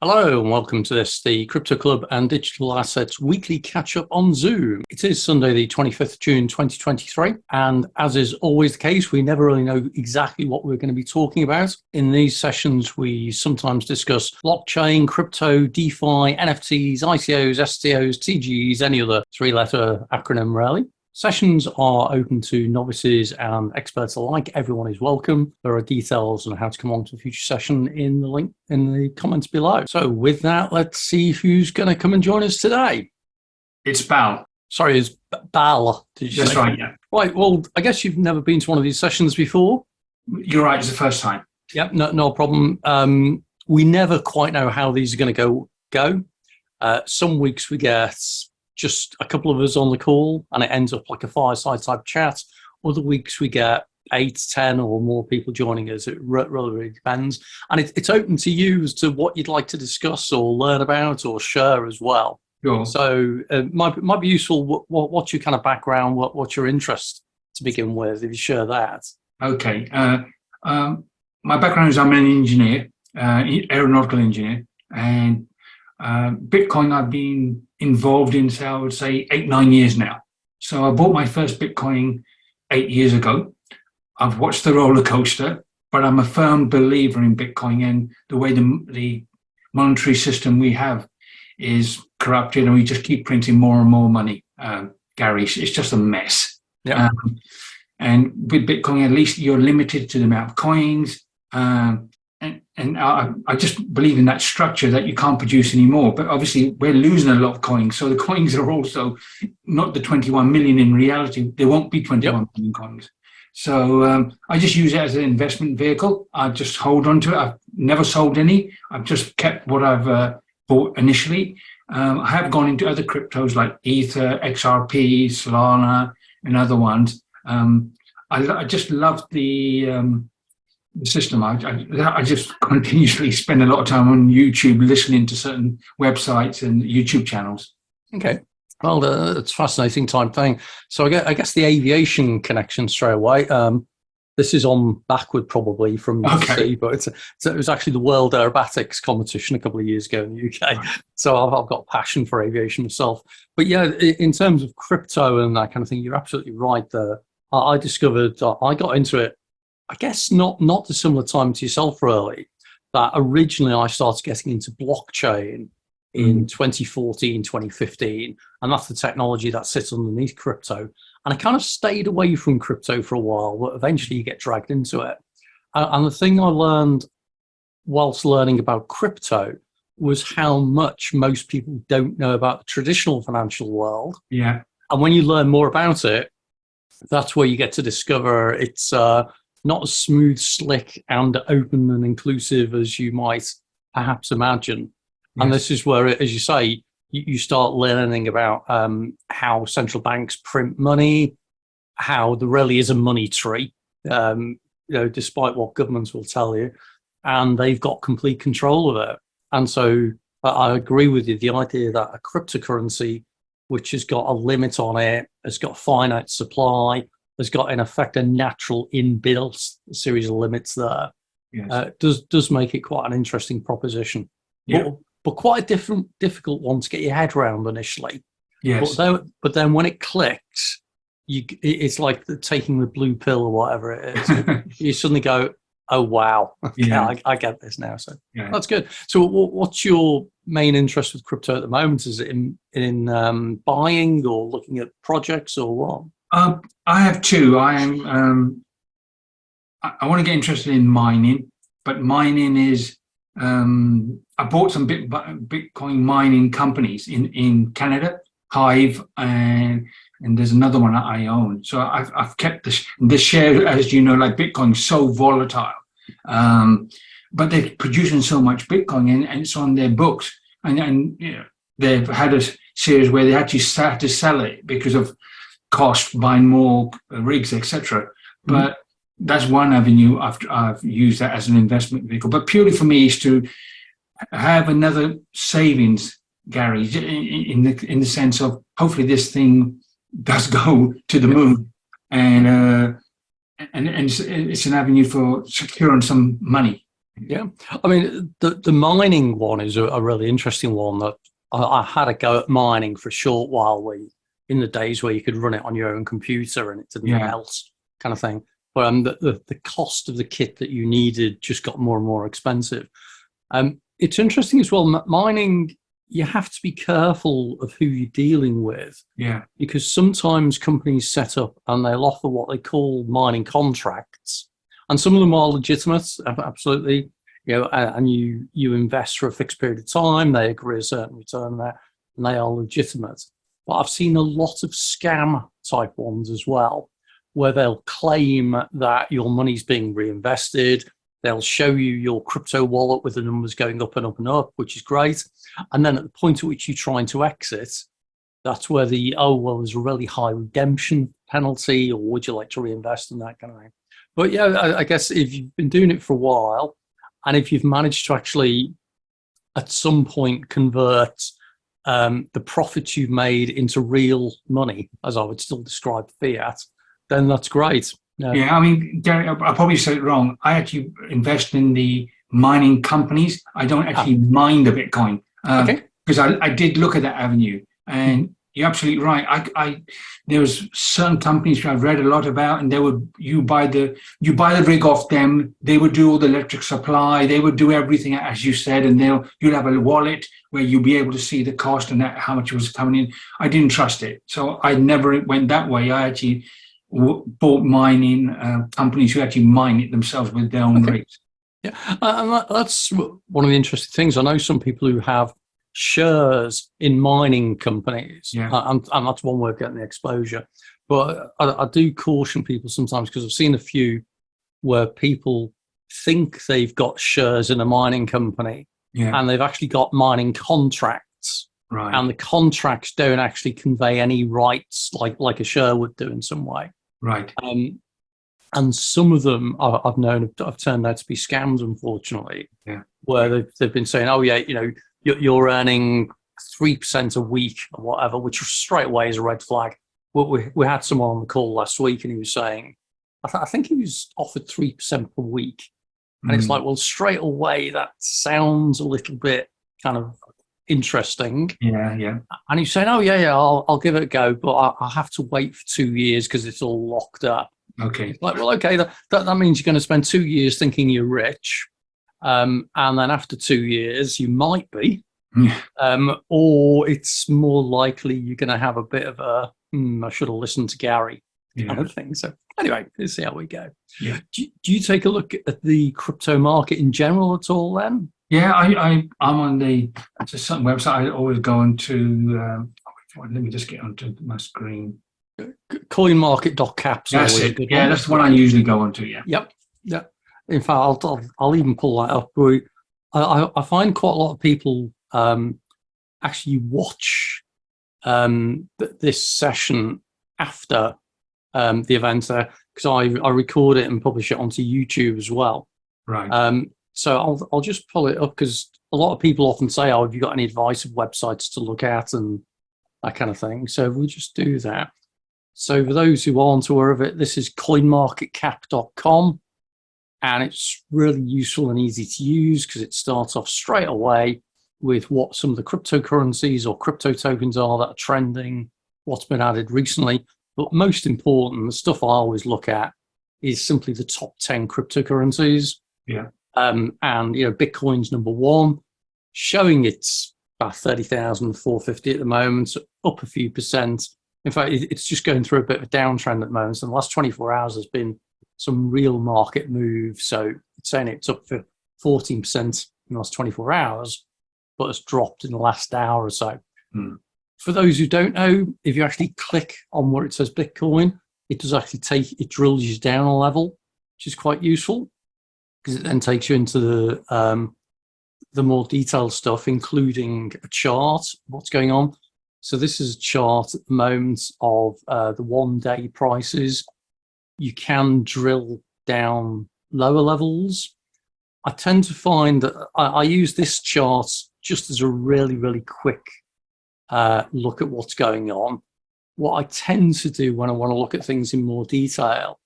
Hello and welcome to the Crypto Club and Digital Assets weekly catch-up on Zoom. It is Sunday, the 25th June 2023, and as is always the case, we never really know exactly what we're going to be talking about. In these sessions, we sometimes discuss blockchain, crypto, DeFi, NFTs, ICOs, STOs, TGs, any other three-letter acronym really. Sessions are open to novices and experts alike. Everyone is welcome. There are details on how to come on to a future session in the link in the comments below. So with that, let's see who's going to come and join us today. It's Bal. Sorry, it's Bal. Did you That's say? right, yeah. Right, well, I guess you've never been to one of these sessions before. You're right, it's the first time. Yep, no problem. We never quite know how these are going to go. Some weeks we get just a couple of us on the call and it ends up like a fireside type chat. Other weeks we get 8, 10 or more people joining us. It really depends. And it's open to you as to what you'd like to discuss or learn about or share as well. Sure. So it might be useful. What's your kind of background? What's your interest to begin with, if you share that? Okay. My background is I'm an engineer, aeronautical engineer, and Bitcoin I've been involved in, say, I would say 8, 9 years now. So I bought my first Bitcoin 8 years ago. I've watched the roller coaster, but I'm a firm believer in Bitcoin and the way the monetary system we have is corrupted and we just keep printing more and more money. Gary, it's just a mess. Yeah. And with Bitcoin, at least you're limited to the amount of coins. And I just believe in that structure that you can't produce anymore. But obviously, we're losing a lot of coins. So the coins are also not the 21 million in reality. There won't be 21 million coins. So I just use it as an investment vehicle. I just hold on to it. I've never sold any. I've just kept what I've bought initially. I have gone into other cryptos like Ether, XRP, Solana, and other ones. I just love the system. I just continuously spend a lot of time on YouTube listening to certain websites and YouTube channels. Okay. Well, it's a fascinating type thing. So I guess the aviation connection straight away. This is on backward probably from UC, but it was actually the World Aerobatics competition a couple of years ago in the UK. Right. So I've got a passion for aviation myself. But yeah, in terms of crypto and that kind of thing, you're absolutely right there. I discovered, I got into it, I guess not a similar time to yourself really, that originally I started getting into blockchain in 2014, 2015, and that's the technology that sits underneath crypto. And I kind of stayed away from crypto for a while, but eventually you get dragged into it. And the thing I learned whilst learning about crypto was how much most people don't know about the traditional financial world. Yeah. And when you learn more about it, that's where you get to discover it's not as smooth, slick, and open and inclusive as you might perhaps imagine. Yes. And this is where, as you say, you start learning about how central banks print money, how there really is a money tree, despite what governments will tell you, and they've got complete control of it. And so I agree with you, the idea that a cryptocurrency, which has got a limit on it, has got finite supply, has got in effect a natural inbuilt series of limits there. Yes. Does make it quite an interesting proposition. Yeah. But quite a difficult one to get your head around initially. Yes. But then when it clicks, it's like taking the blue pill or whatever it is. You suddenly go, oh wow, yeah. I get this now. So yeah. That's good. So what's your main interest with crypto at the moment? Is it in buying or looking at projects or what? I have two. I am. I want to get interested in mining, but mining is. I bought some Bitcoin mining companies in Canada, Hive, and there's another one that I own. So I've kept the share, as you know, like Bitcoin is so volatile, but they're producing so much Bitcoin and it's on their books, and you know, they've had a series where they actually had to sell it because of cost, buying more rigs, etc. But that's one avenue I've used that as an investment vehicle. But purely for me is to have another savings, Gary, in the sense of hopefully this thing does go to the moon, and it's an avenue for securing some money. Yeah. I mean, the mining one is a really interesting one that I had a go at mining for a short while in the days where you could run it on your own computer and it didn't Yeah, melt kind of thing. But the cost of the kit that you needed just got more and more expensive. It's interesting as well, mining, you have to be careful of who you're dealing with yeah, because sometimes companies set up and they'll offer what they call mining contracts. And some of them are legitimate, absolutely. And you invest for a fixed period of time, they agree a certain return there, and they are legitimate. But I've seen a lot of scam type ones as well, where they'll claim that your money's being reinvested. They'll show you your crypto wallet with the numbers going up and up and up, which is great. And then at the point at which you're trying to exit, that's where there's a really high redemption penalty, or would you like to reinvest in that kind of thing. But yeah, I guess if you've been doing it for a while, and if you've managed to actually at some point convert the profits you've made into real money, as I would still describe fiat, then that's great. yeah. I mean, Gary, I probably said it wrong. I actually invest in the mining companies. I don't actually mine the Bitcoin. Okay. Because I did look at that avenue, and you're absolutely right. There was certain companies I've read a lot about, and you buy the rig off them. They would do all the electric supply. They would do everything as you said, and you'll have a wallet where you'll be able to see the cost and how much was coming in. I didn't trust it, so I never went that way. I actually bought mining companies who actually mine it themselves with their own rigs. Yeah, and that's one of the interesting things. I know some people who have shares in mining companies, and that's one way of getting the exposure. But I do caution people sometimes because I've seen a few where people think they've got shares in a mining company, and they've actually got mining contracts, and the contracts don't actually convey any rights like a share would do in some way. Right. And some of them I've known have turned out to be scams, unfortunately, where they've been saying, oh, yeah, you're earning 3% a week or whatever, which straight away is a red flag. We had someone on the call last week and he was saying, I think he was offered 3% per week. And it's like, well, straight away, that sounds a little bit kind of interesting. Yeah. And he's saying, oh, yeah, I'll give it a go, but I'll have to wait for 2 years because it's all locked up. Okay. Like, well, okay, that means you're going to spend 2 years thinking you're rich. And then after 2 years, you might be. Or it's more likely you're going to have a bit of a, I should have listened to Gary kind of thing. So anyway, let's see how we go. Yeah. Do you take a look at the crypto market in general at all then? Yeah, I'm on it's a certain website I always go into. Let me just get onto my screen. Coinmarket.cap. That's it. Yeah, that's the one I usually go onto. Yeah. Yep. Yeah. In fact, I'll even pull that up. I find quite a lot of people actually watch this session after the event there because I record it and publish it onto YouTube as well. Right. So I'll just pull it up because a lot of people often say, "Oh, have you got any advice of websites to look at and that kind of thing?" So we'll just do that. So for those who aren't aware of it, this is coinmarketcap.com. And it's really useful and easy to use because it starts off straight away with what some of the cryptocurrencies or crypto tokens are that are trending, what's been added recently. But most important, the stuff I always look at is simply the top 10 cryptocurrencies. Yeah. And, Bitcoin's number one, showing it's about 30,450 at the moment, up a few percent. In fact, it's just going through a bit of a downtrend at the moment. So the last 24 hours has been some real market move. So it's saying it's up for 14% in the last 24 hours, but it's dropped in the last hour or so. For those who don't know, if you actually click on where it says Bitcoin, it does actually it drills you down a level, which is quite useful because it then takes you into the more detailed stuff, including a chart of what's going on. So this is a chart at the moment of the 1 day prices. You can drill down lower levels. I tend to find that I use this chart just as a really, really quick look at what's going on. What I tend to do when I want to look at things in more detail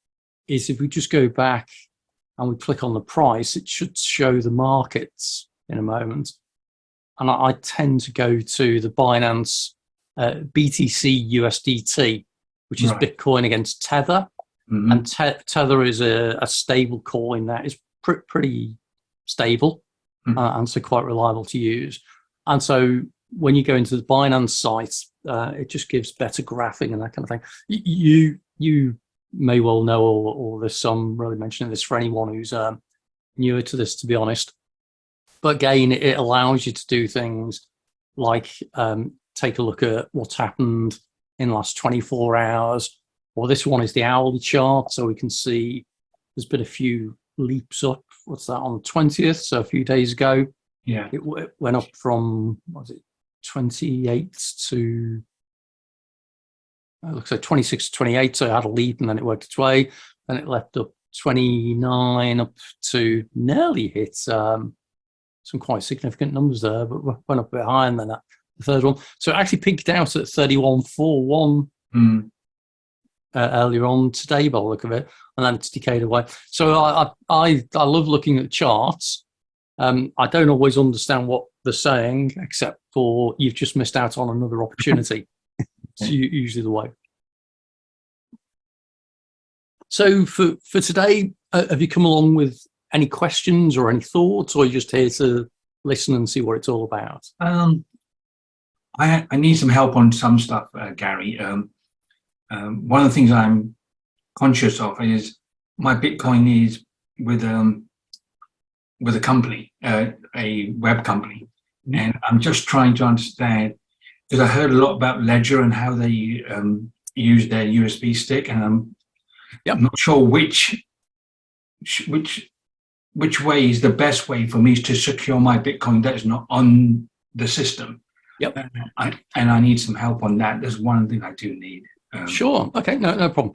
is if we just go back and we click on the price, it should show the markets in a moment. And I tend to go to the Binance BTC USDT, which is Bitcoin against Tether. Mm-hmm. And Tether is a stable coin that is pretty stable, and so quite reliable to use. And so when you go into the Binance site, it just gives better graphing and that kind of thing. You may well know all this, so I'm really mentioning this for anyone who's newer to this, to be honest. But again, it allows you to do things like take a look at what's happened in the last 24 hours. Or this one is the hourly chart, so we can see there's been a few leaps up. What's that, on the 20th? So a few days ago. Yeah. It went up from, what was it, 28 to, it looks like 26 to 28, so it had a lead and then it worked its way. Then it left up 29 up to nearly hit some quite significant numbers there, but went up a bit higher than that, the third one. So it actually peaked out at 31.41 earlier on today by the look of it, and then it's decayed away. So I love looking at charts. I don't always understand what they're saying, except for you've just missed out on another opportunity. It's usually the way. So for today, have you come along with any questions or any thoughts, or are you just here to listen and see what it's all about? I need some help on some stuff, Gary. One of the things I'm conscious of is my Bitcoin is with a company, a web company, and I'm just trying to understand, because I heard a lot about Ledger and how they use their USB stick, and I'm not sure which way is the best way for me to secure my Bitcoin that is not on the system. Yep. And I need some help on that. There's one thing I do need. Sure. Okay. No problem.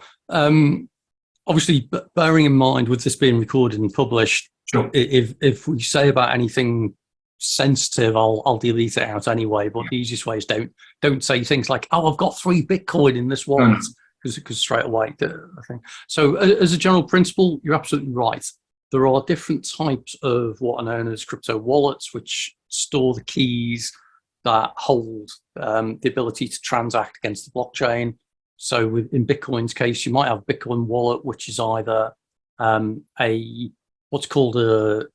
Obviously, bearing in mind with this being recorded and published, sure. If we say about anything sensitive, I'll delete it out anyway. But the easiest way is don't say things like, "Oh, I've got 3 Bitcoin in this wallet," because straight away, I think. So, as a general principle, you're absolutely right. There are different types of what are known as crypto wallets, which store the keys that hold the ability to transact against the blockchain. So in Bitcoin's case, you might have a Bitcoin wallet, which is either what's called a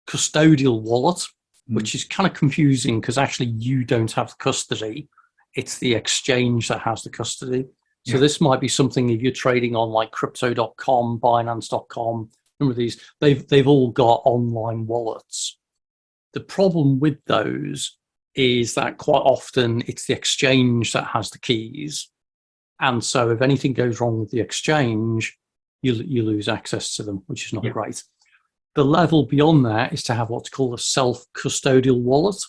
custodial wallet, which is kind of confusing because actually you don't have the custody. It's the exchange that has the custody. So this might be something if you're trading on like crypto.com, binance.com, some of these, they've all got online wallets. The problem with those is that quite often it's the exchange that has the keys. And so if anything goes wrong with the exchange, you lose access to them, which is not great. The level beyond that is to have what's called a self-custodial wallet.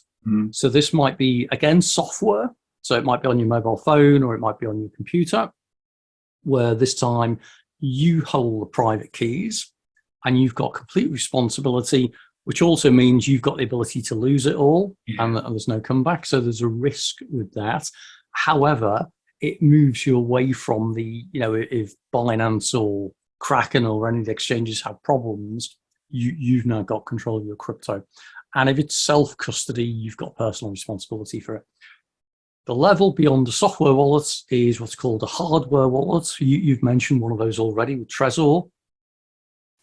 So this might be, again, software. So it might be on your mobile phone or it might be on your computer, where this time you hold the private keys and you've got complete responsibility, which also means you've got the ability to lose it all and there's no comeback. So there's a risk with that. However, it moves you away from the, if Binance or Kraken or any of the exchanges have problems, you've now got control of your crypto. And if it's self-custody, you've got personal responsibility for it. The level beyond the software wallets is what's called a hardware wallet. You've mentioned one of those already with Trezor.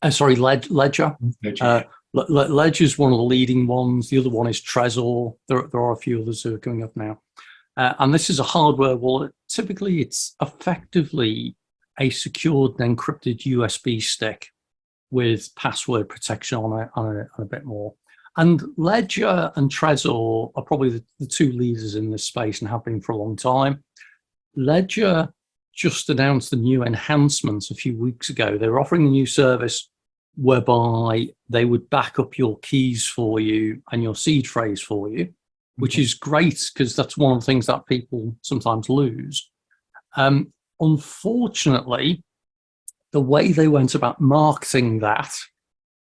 Ledger. Ledger is one of the leading ones. The other one is Trezor. There are a few others who are coming up now. And this is a hardware wallet. Typically, it's effectively a secured and encrypted USB stick with password protection on it and a bit more. And Ledger and Trezor are probably the two leaders in this space and have been for a long time. Ledger just announced the new enhancements a few weeks ago. They were offering a new service whereby they would back up your keys for you and your seed phrase for you, which is great because that's one of the things that people sometimes lose. Unfortunately, the way they went about marketing that,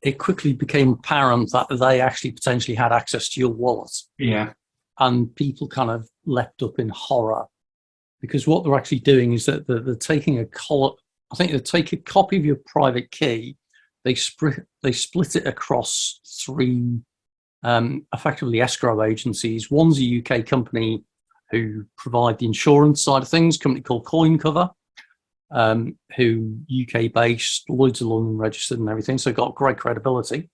it quickly became apparent that they actually potentially had access to your wallet. Yeah. And people kind of leapt up in horror because what they're actually doing is that they're taking they take a copy of your private key, they split it across three effectively escrow agencies. One's a UK company who provide the insurance side of things, a company called CoinCover, who UK based, Lloyd's of London registered and everything, so got great credibility.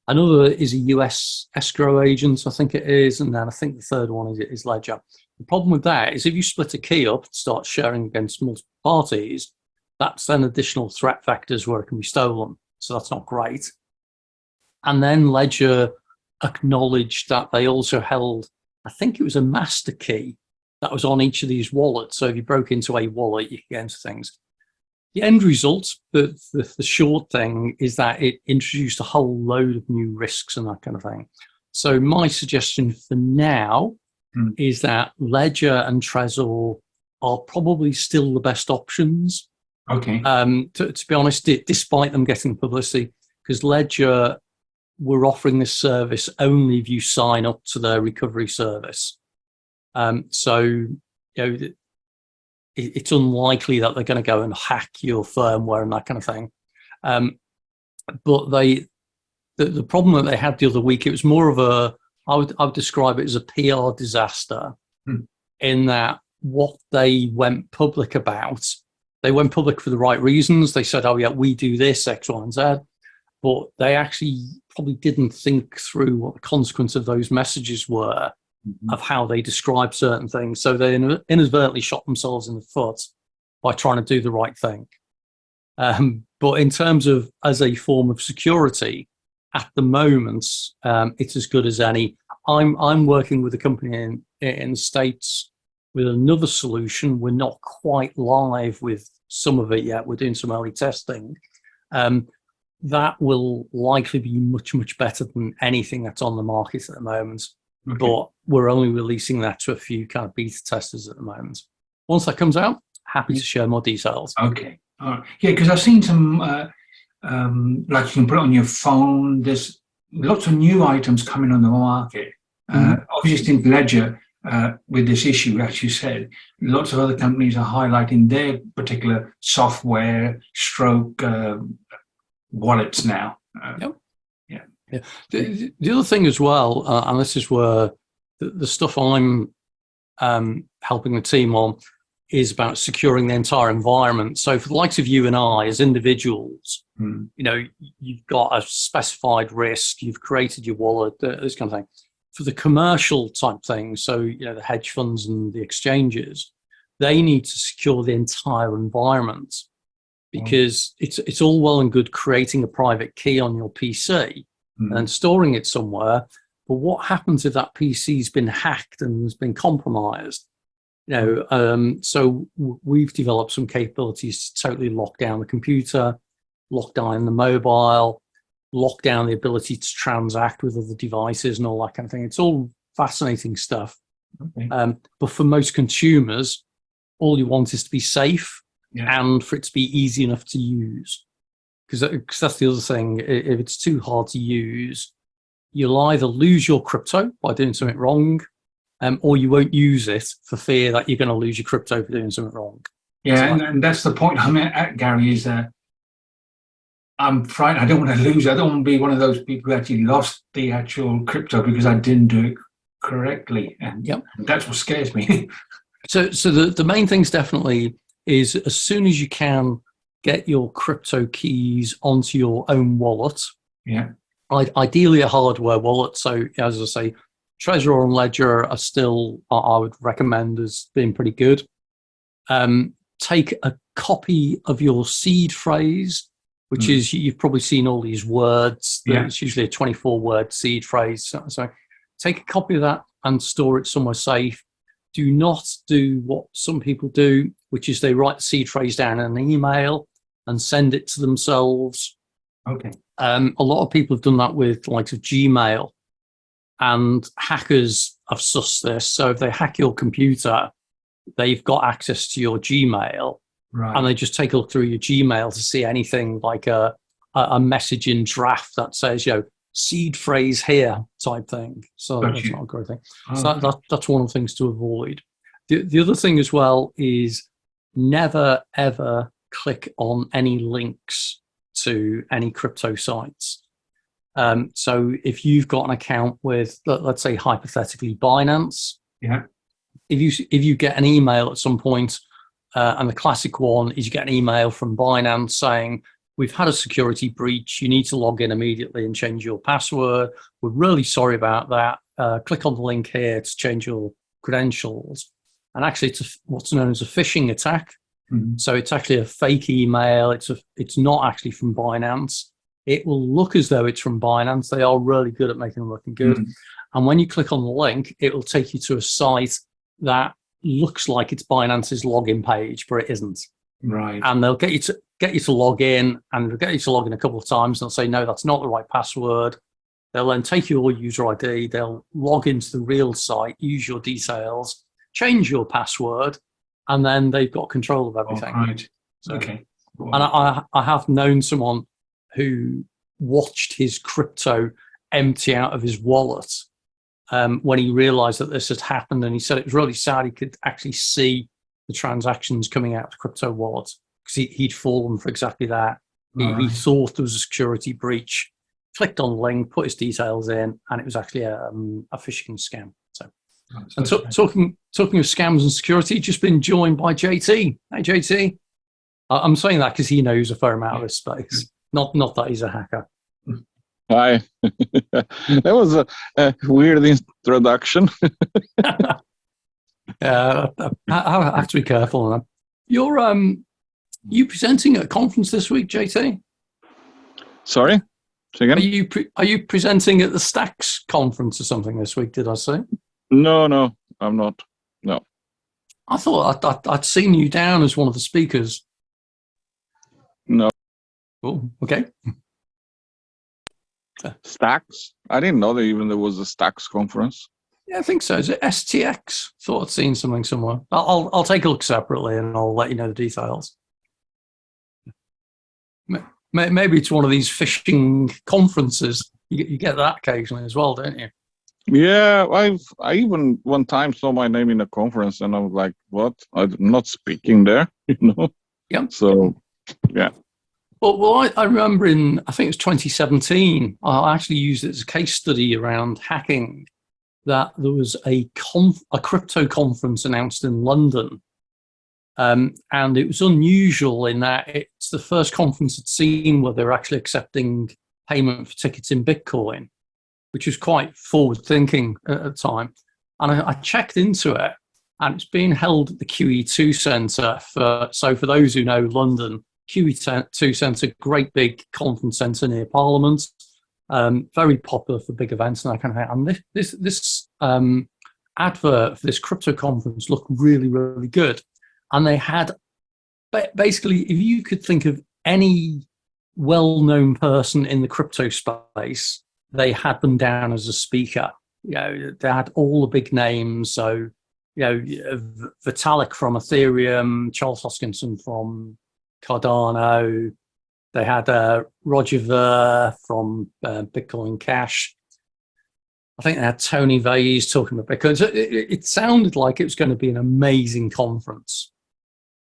Another is a US escrow agent, I think it is, and then I think the third one is Ledger. The problem with that is if you split a key up and start sharing against multiple parties, that's then additional threat vectors where it can be stolen. So that's not great. And then Ledger acknowledged that they also held, I think it was a master key that was on each of these wallets. So if you broke into a wallet, you could get into things. The end result, the short thing, is that it introduced a whole load of new risks and that kind of thing. So my suggestion for now is that Ledger and Trezor are probably still the best options. Okay. To be honest, despite them getting publicity, because Ledger were offering this service only if you sign up to their recovery service. So, you know, it's unlikely that they're going to go and hack your firmware and that kind of thing. But the problem that they had the other week, it was more of a, I would describe it as a PR disaster in that what they went public about, they went public for the right reasons. They said, oh yeah, we do this, X, Y, and Z. But they actually probably didn't think through what the consequence of those messages were, of how they describe certain things. So they inadvertently shot themselves in the foot by trying to do the right thing. But in terms of as a form of security, at the moment, it's as good as any. I'm working with a company in the States with another solution. We're not quite live with some of it yet. We're doing some early testing. That will likely be much, much better than anything that's on the market at the moment. Okay. But we're only releasing that to a few kind of beta testers at the moment. Once that comes out, happy to share more details. Okay. All right. Yeah, because I've seen some, like you can put it on your phone. There's lots of new items coming on the market. Obviously, in Ledger, with this issue, as you said, lots of other companies are highlighting their particular software stroke wallets now. Yep. Yeah. The other thing as well, and this is where the stuff I'm helping the team on is about securing the entire environment. So for the likes of you and I as individuals, you know, you've got a specified risk, you've created your wallet, this kind of thing. For the commercial type things, so, you know, the hedge funds and the exchanges, they need to secure the entire environment, because it's all well and good creating a private key on your PC and storing it somewhere. But what happens if that PC's been hacked and has been compromised? You know, so we've developed some capabilities to totally lock down the computer, lock down the mobile, lock down the ability to transact with other devices and all that kind of thing. It's all fascinating stuff. Okay. But for most consumers, all you want is to be safe and for it to be easy enough to use. Because that's the other thing. If it's too hard to use, you'll either lose your crypto by doing something wrong, or you won't use it for fear that you're going to lose your crypto for doing something wrong. Yeah, so, and that's the point I'm at, Gary, is that I'm frightened. I don't want to lose. I don't want to be one of those people who actually lost the actual crypto because I didn't do it correctly. And that's what scares me. So the main things definitely is, as soon as you can, get your crypto keys onto your own wallet. Yeah. Ideally a hardware wallet. So as I say, Trezor and Ledger are still, I would recommend, as being pretty good. Take a copy of your seed phrase, which is, you've probably seen all these words. It's usually a 24-word seed phrase. So take a copy of that and store it somewhere safe. Do not do what some people do, which is they write the seed phrase down in an email and send it to themselves. Okay. A lot of people have done that with the likes of Gmail, and hackers have sussed this. So if they hack your computer, they've got access to your Gmail, and they just take a look through your Gmail to see anything like a message in draft that says, you know, seed phrase here type thing. So that's not a great thing. So that's one of the things to avoid. The other thing as well is never, ever click on any links to any crypto sites. So if you've got an account with, let's say hypothetically Binance, Yeah. if you get an email at some point, and the classic one is you get an email from Binance saying, we've had a security breach, you need to log in immediately and change your password. We're really sorry about that. Click on the link here to change your credentials. And actually it's what's known as a phishing attack. Mm-hmm. So it's actually a fake email. It's not actually from Binance. It will look as though it's from Binance. They are really good at making them looking good. Mm-hmm. And when you click on the link, it will take you to a site that looks like it's Binance's login page, but it isn't. Right. And they'll get you to log in, and they'll get you to log in a couple of times. And they'll say, no, that's not the right password. They'll then take your user ID. They'll log into the real site, use your details, change your password, and then they've got control of everything. Oh, right. So, okay. Cool. And I have known someone who watched his crypto empty out of his wallet when he realized that this had happened. And he said it was really sad. He could actually see the transactions coming out of the crypto wallet because he'd fallen for exactly that. He thought there was a security breach, clicked on the link, put his details in, and it was actually a phishing scam. So, and talking of scams and security, just been joined by JT. Hey, JT. I'm saying that because he knows a fair amount of this space. Not that he's a hacker. Hi. That was a weird introduction. I have to be careful. You presenting at a conference this week, JT? Sorry? Say again? Are you presenting at the Stacks conference or something this week, did I say? No, I'm not. No. I thought I'd seen you down as one of the speakers. No. Oh, okay. Stacks? I didn't know that even there was a Stacks conference. Yeah, I think so. Is it STX? Thought I'd seen something somewhere. I'll take a look separately and I'll let you know the details. Maybe it's one of these phishing conferences. You get that occasionally as well, don't you? Yeah, I even one time saw my name in a conference and I was like, what? I'm not speaking there, you know? Yeah. So, yeah. Well, I remember I think it was 2017, I actually used it as a case study around hacking, that there was a crypto conference announced in London. And it was unusual in that it's the first conference I'd seen where they're actually accepting payment for tickets in Bitcoin, which was quite forward-thinking at the time. And I checked into it, and it's being held at the QE2 Centre. So for those who know London, QE2 Centre, great big conference centre near Parliament, very popular for big events and that kind of thing. And this advert for this crypto conference looked really, really good. And they had, basically, if you could think of any well-known person in the crypto space, they had them down as a speaker. You know, they had all the big names. So, you know, Vitalik from Ethereum, Charles Hoskinson from Cardano. They had Roger Ver from Bitcoin Cash. I think they had Tony Vayes talking about Bitcoin. So it sounded like it was going to be an amazing conference.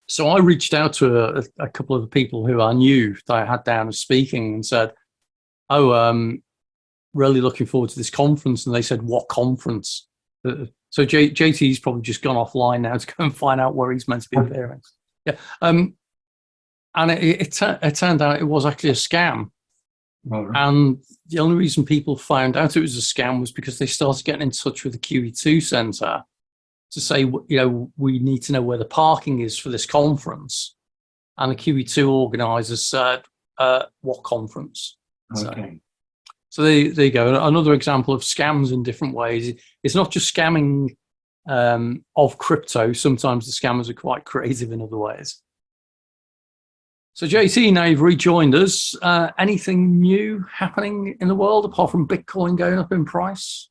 So I reached out to a couple of the people who I knew that I had down as speaking and said, really looking forward to this conference. And they said, what conference? So JT's probably just gone offline now to go and find out where he's meant to be appearing. Yeah. And it turned out it was actually a scam. Right. And the only reason people found out it was a scam was because they started getting in touch with the QE2 Centre to say, you know, we need to know where the parking is for this conference. And the QE2 organisers said, what conference? Okay. So there you go. Another example of scams in different ways. It's not just scamming of crypto. Sometimes the scammers are quite creative in other ways. So JT, now you've rejoined us. Anything new happening in the world apart from Bitcoin going up in price?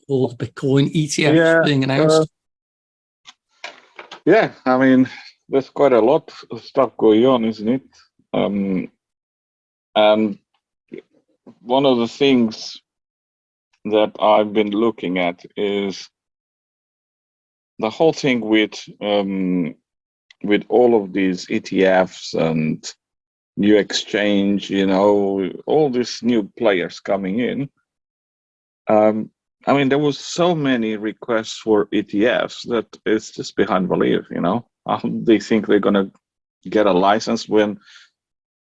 Or the Bitcoin ETF being announced? Yeah, I mean, there's quite a lot of stuff going on, isn't it? And one of the things that I've been looking at is the whole thing with with all of these ETFs and new exchange, all these new players coming in. I mean, there was so many requests for ETFs that it's just beyond belief, They think they're going to get a license when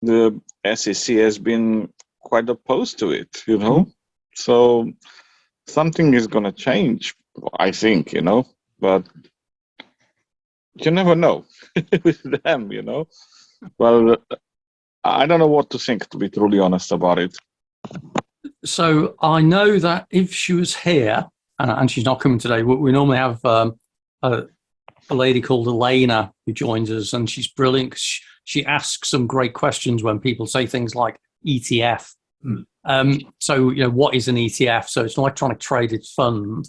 the SEC has been quite opposed to it, Mm-hmm. So something is going to change, I think, but you never know with them, Well, I don't know what to think, to be truly honest about it. So I know that if she was here, and she's not coming today, we normally have a lady called Elena who joins us, and she's brilliant. She asks some great questions when people say things like ETF. So, what is an ETF? So it's an electronic traded fund.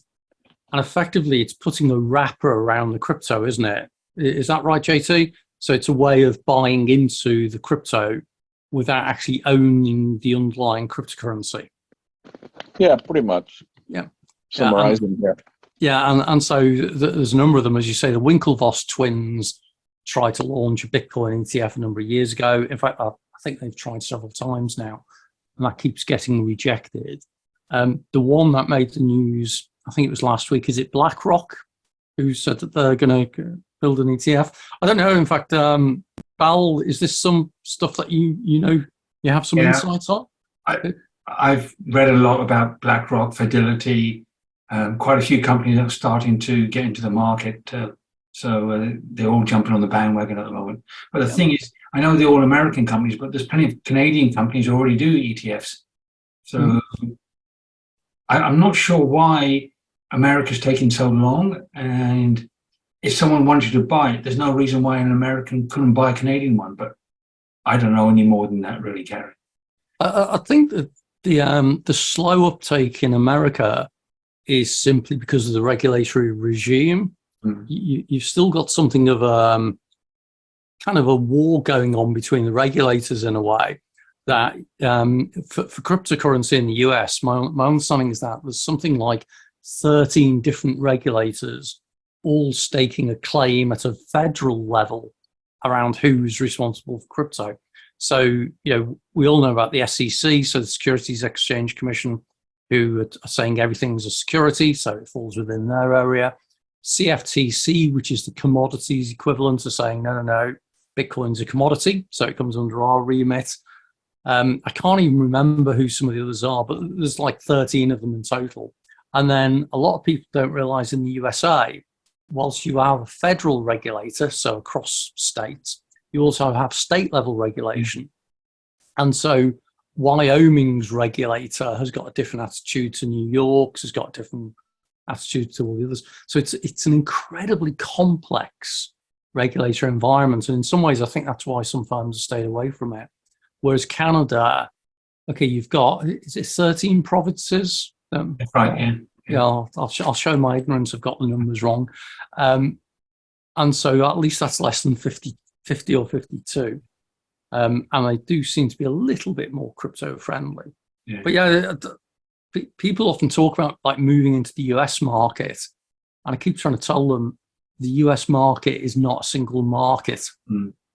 And effectively, it's putting a wrapper around the crypto, isn't it? Is that right, JT? So it's a way of buying into the crypto without actually owning the underlying cryptocurrency. Yeah, pretty much. Yeah. Summarizing here. Yeah, and so there's a number of them, as you say. The Winklevoss twins tried to launch a Bitcoin ETF a number of years ago. In fact, I think they've tried several times now, and that keeps getting rejected. The one that made the news, I think it was last week, is it BlackRock, who said that they're going to build an ETF? I don't know. In fact, Bal, is this some stuff that you have some insights on? I've read a lot about BlackRock, Fidelity. Quite a few companies are starting to get into the market. So they're all jumping on the bandwagon at the moment. But the thing is, I know they're all American companies, but there's plenty of Canadian companies who already do ETFs. So I'm not sure why America's taking so long. And if someone wanted to buy it, there's no reason why an American couldn't buy a Canadian one. But I don't know any more than that, really, Gary. I think that the slow uptake in America is simply because of the regulatory regime. You've still got something of kind of a war going on between the regulators in a way that for cryptocurrency in the US, my understanding is that there's something like 13 different regulators all staking a claim at a federal level around who's responsible for crypto. So, we all know about the SEC, so the Securities Exchange Commission, who are saying everything's a security, so it falls within their area. CFTC, which is the commodities equivalent, of saying, no, Bitcoin's a commodity, so it comes under our remit. I can't even remember who some of the others are, but there's like 13 of them in total. And then a lot of people don't realize in the USA, whilst you have a federal regulator, so across states, you also have state level regulation. And so Wyoming's regulator has got a different attitude to New York's, has got a different attitude to all the others. So it's an incredibly complex regulatory environment. And in some ways, I think that's why some firms have stayed away from it. Whereas Canada, okay, you've got, is it 13 provinces? That's right, yeah. I'll show my ignorance. I've got the numbers wrong. And so at least that's less than 50 or 52. And they do seem to be a little bit more crypto friendly. Yeah. But people often talk about like moving into the US market. And I keep trying to tell them the US market is not a single market.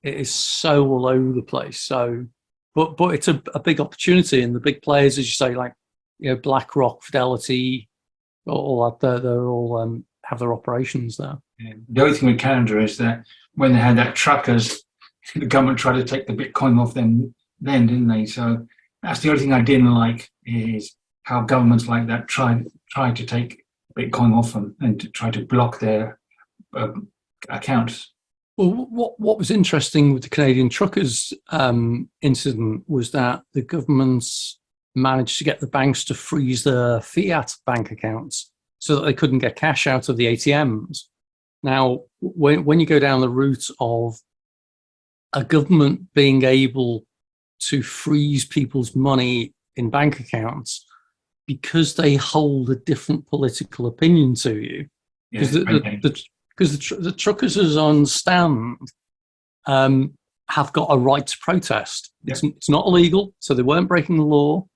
It is so all over the place. So, but it's a big opportunity, and the big players, as you say, like BlackRock, Fidelity, all that, they're all have their operations there. Yeah. The only thing with Canada is that when they had that truckers, the government tried to take the Bitcoin off them then, didn't they? So that's the only thing I didn't like, is how governments like that tried to take Bitcoin off them and to try to block their accounts. Well, what was interesting with the Canadian truckers incident was that the governments managed to get the banks to freeze their fiat bank accounts so that they couldn't get cash out of the ATMs. Now, when you go down the route of a government being able to freeze people's money in bank accounts because they hold a different political opinion to you, because the truckers, as I understand, have got a right to protest. It's not illegal, so they weren't breaking the law.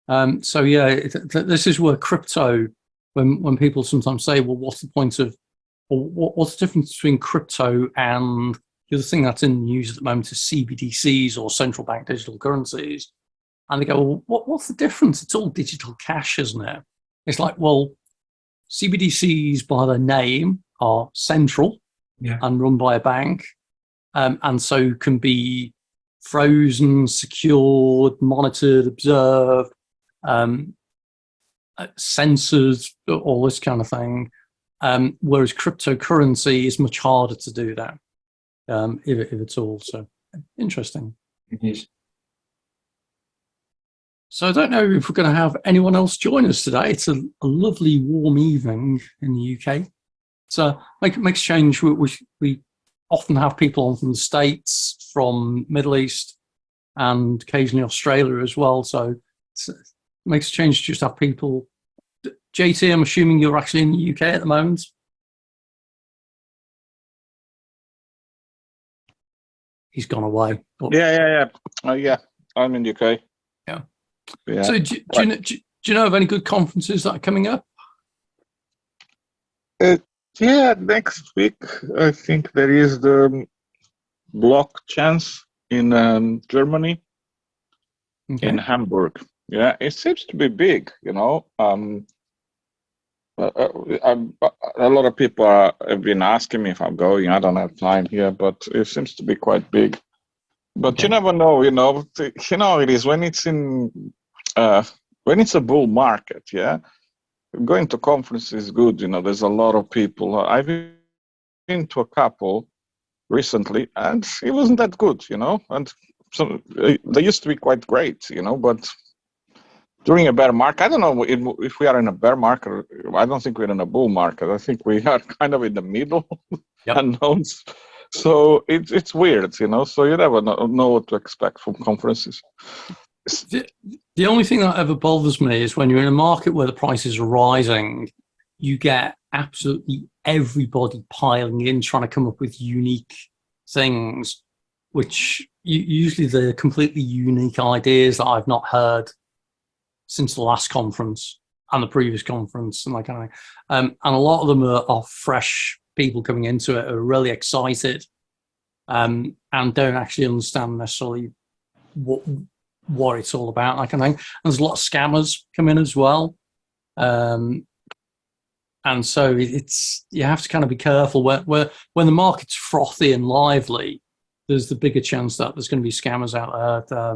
This is where crypto, when people sometimes say, well, what's the point of what's the difference between crypto and the other thing that's in the news at the moment is CBDCs or central bank digital currencies? And they go, well, what's the difference? It's all digital cash, isn't it? It's like, well, CBDCs by their name are central and run by a bank, and so can be frozen, secured, monitored, observed, censored, all this kind of thing. Whereas cryptocurrency is much harder to do that, if at all. So interesting. It is. So I don't know if we're going to have anyone else join us today. It's a lovely warm evening in the UK. So makes change. We often have people on from the States, from Middle East, and occasionally Australia as well. So it makes a change to just have people. JT, I'm assuming you're actually in the UK at the moment. He's gone away. Yeah. I'm in the UK. Yeah. So do you know of any good conferences that are coming up? Yeah, next week I think there is the Block Chance in Germany, in Hamburg. Yeah, it seems to be big, you know. A lot of people have been asking me if I'm going. I don't have time here, but it seems to be quite big. But you never know, you know. You know, it is when it's when it's a bull market. Yeah, going to conferences is good. You know, there's a lot of people. I've been to a couple recently, and it wasn't that good. You know, and so they used to be quite great. You know, but during a bear market, I don't know if we are in a bear market. I don't think we're in a bull market. I think we are kind of in the middle, unknowns. So it's weird, you know. So you never know what to expect from conferences. The only thing that ever bothers me is when you're in a market where the prices are rising, you get absolutely everybody piling in, trying to come up with unique things, which usually they're completely unique ideas that I've not heard since the last conference and the previous conference and that kind of thing. And a lot of them are fresh people coming into it, are really excited, and don't actually understand necessarily what it's all about, that kind of thing. And there's a lot of scammers come in as well. And so you have to kind of be careful when the market's frothy and lively, there's the bigger chance that there's going to be scammers out there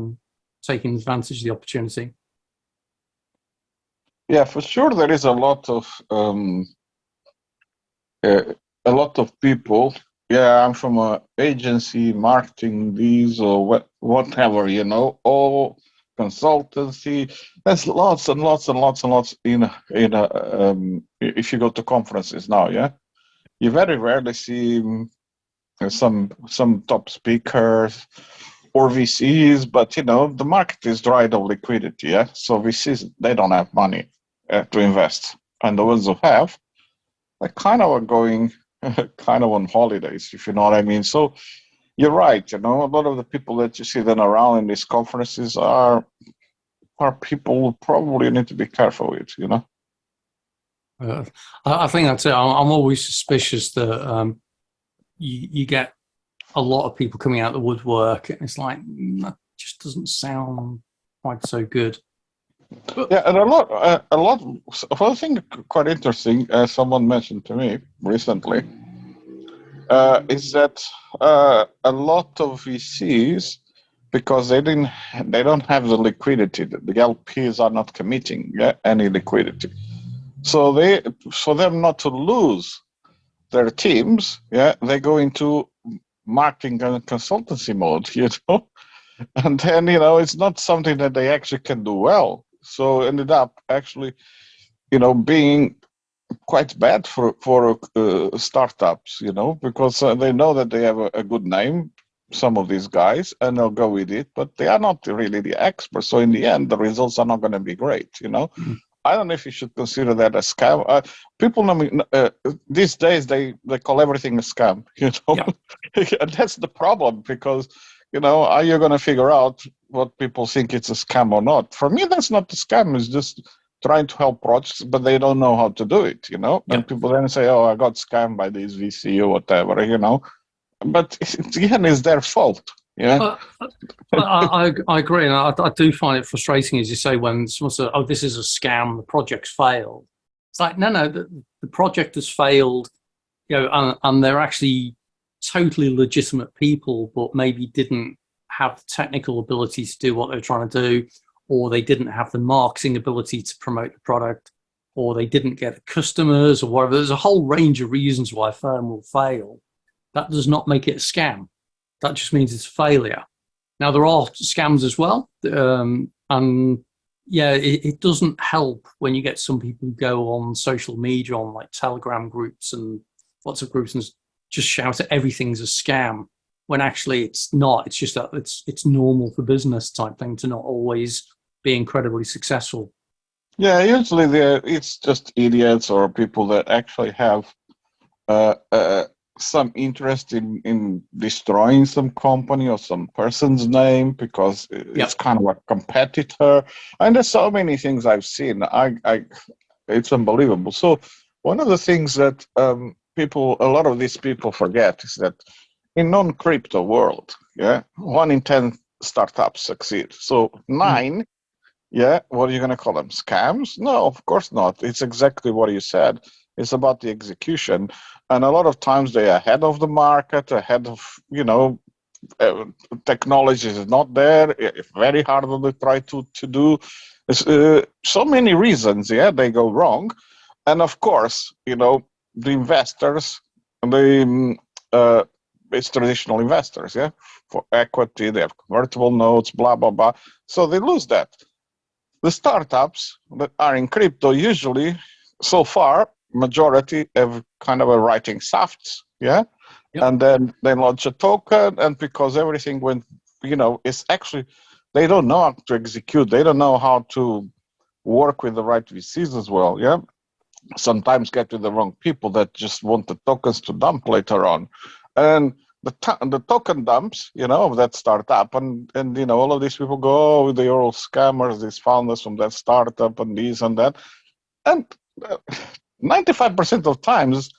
taking advantage of the opportunity. Yeah, for sure. There is a lot of people. Yeah, I'm from an agency, marketing these or whatever, you know, all consultancy. There's lots and lots and lots and lots if you go to conferences now. Yeah, you very rarely see some top speakers or VCs, but you know the market is dried of liquidity. Yeah, so VCs, they don't have money to invest, and the ones who have, they kind of are going kind of on holidays, if you know what I mean. So you're right, you know, a lot of the people that you see then around in these conferences are people who probably need to be careful with, you know. I think that's it. I'm always suspicious that you get a lot of people coming out of the woodwork, and it's like that just doesn't sound quite so good. Yeah, and a lot. One thing quite interesting, someone mentioned to me recently, is that a lot of VCs, because they don't have the liquidity, the LPs are not committing any liquidity, so for them not to lose their teams, they go into marketing and consultancy mode, you know, and then you know it's not something that they actually can do well. So ended up actually, you know, being quite bad for startups, you know, because they know that they have a good name, some of these guys, and they'll go with it, but they are not really the experts. So in the end, the results are not going to be great, you know. Mm-hmm. I don't know if you should consider that a scam. People know these days they call everything a scam, you know, and that's the problem because, you know, are you going to figure out what people think it's a scam or not? For me, that's not a scam. It's just trying to help projects, but they don't know how to do it, you know? Yep. And people then say, oh, I got scammed by this VC or whatever, you know? But again, it's their fault, yeah? I agree, and I do find it frustrating, as you say, when someone says, oh, this is a scam, the project's failed. It's like, no, the project has failed, you know, and they're actually totally legitimate people, but maybe didn't have the technical ability to do what they're trying to do, or they didn't have the marketing ability to promote the product, or they didn't get the customers, or whatever. There's a whole range of reasons why a firm will fail. That does not make it a scam. That just means it's a failure. Now, there are scams as well. And yeah, it doesn't help when you get some people who go on social media, on like Telegram groups and lots of groups, and just shout at everything's a scam, when actually it's not. It's just that it's normal for business type thing to not always be incredibly successful. Yeah, usually it's just idiots or people that actually have some interest in destroying some company or some person's name because it's kind of a competitor. And there's so many things I've seen. It's unbelievable. So one of the things that a lot of these people forget is that in non-crypto world, 1 in 10 startups succeed. So 9, what are you going to call them? Scams? No, of course not. It's exactly what you said. It's about the execution. And a lot of times they're ahead of the market, ahead of, technology is not there. It's very hard to try to do. So many reasons, they go wrong. And of course, the investors, it's traditional investors, for equity, they have convertible notes, blah, blah, blah. So they lose that. The startups that are in crypto usually, so far, majority have kind of a writing softs, and then they launch a token, and because everything went, it's actually, they don't know how to execute, they don't know how to work with the right VCs as well, sometimes get with the wrong people that just want the tokens to dump later on. And the token dumps, of that startup, and all of these people go, oh, they're all scammers, these founders from that startup and this and that. And 95% of times,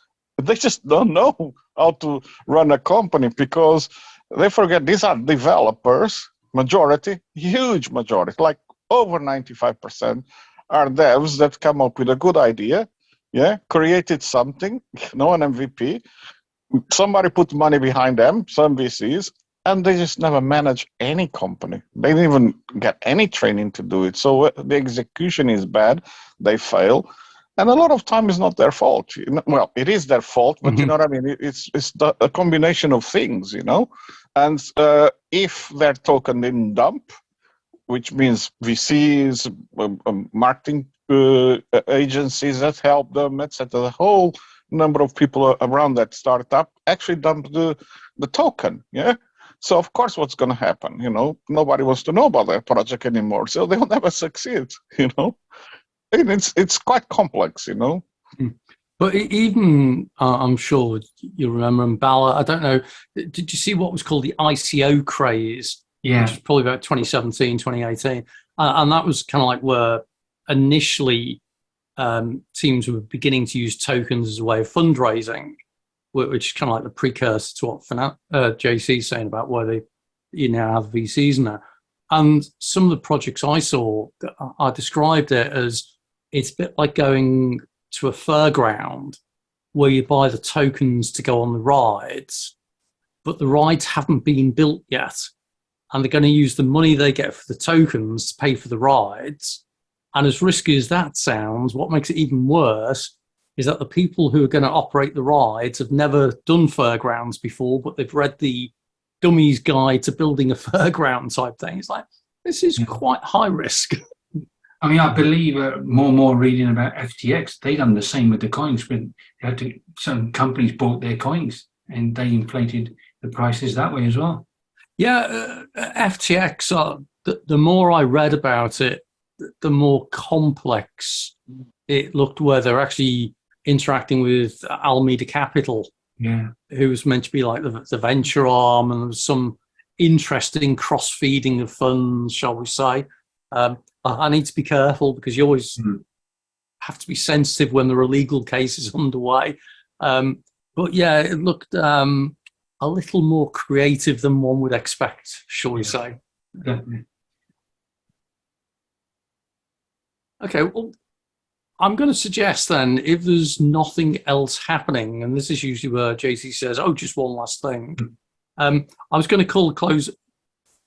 they just don't know how to run a company because they forget these are developers, majority, huge majority, like over 95% are devs that come up with a good idea, created something, an MVP, somebody put money behind them, some VCs, and they just never manage any company. They didn't even get any training to do it. So the execution is bad, they fail. And a lot of time is not their fault. Well, it is their fault, but you know what I mean? It's a combination of things, And if their token didn't dump, which means VCs, marketing agencies that help them, etc., the whole number of people around that startup actually dump the token, So of course, what's going to happen? Nobody wants to know about their project anymore, so they'll never succeed. It's quite complex, But even, I'm sure you remember, Bala, I don't know, did you see what was called the ICO craze? Yeah. Which was probably about 2017, 2018. And that was kind of like where initially teams were beginning to use tokens as a way of fundraising, which is kind of like the precursor to what JC's saying about where you now have VCs now. And some of the projects I saw, I described it as, it's a bit like going to a fairground where you buy the tokens to go on the rides, but the rides haven't been built yet. And they're going to use the money they get for the tokens to pay for the rides. And as risky as that sounds, what makes it even worse is that the people who are going to operate the rides have never done fairgrounds before, but they've read the Dummies Guide to Building a Fairground type thing. It's like, this is quite high risk. I mean, I believe more and more reading about FTX, they done the same with the coins. But some companies bought their coins and they inflated the prices that way as well. Yeah, FTX, the more I read about it, the more complex it looked, where they're actually interacting with Alameda Capital, who was meant to be like the venture arm, and there was some interesting cross-feeding of funds, shall we say. I need to be careful because you always have to be sensitive when there are legal cases underway. But yeah, it looked a little more creative than one would expect, shall we say. Definitely. Okay, well, I'm going to suggest then, if there's nothing else happening, and this is usually where JC says, "Oh, just one last thing." I was going to close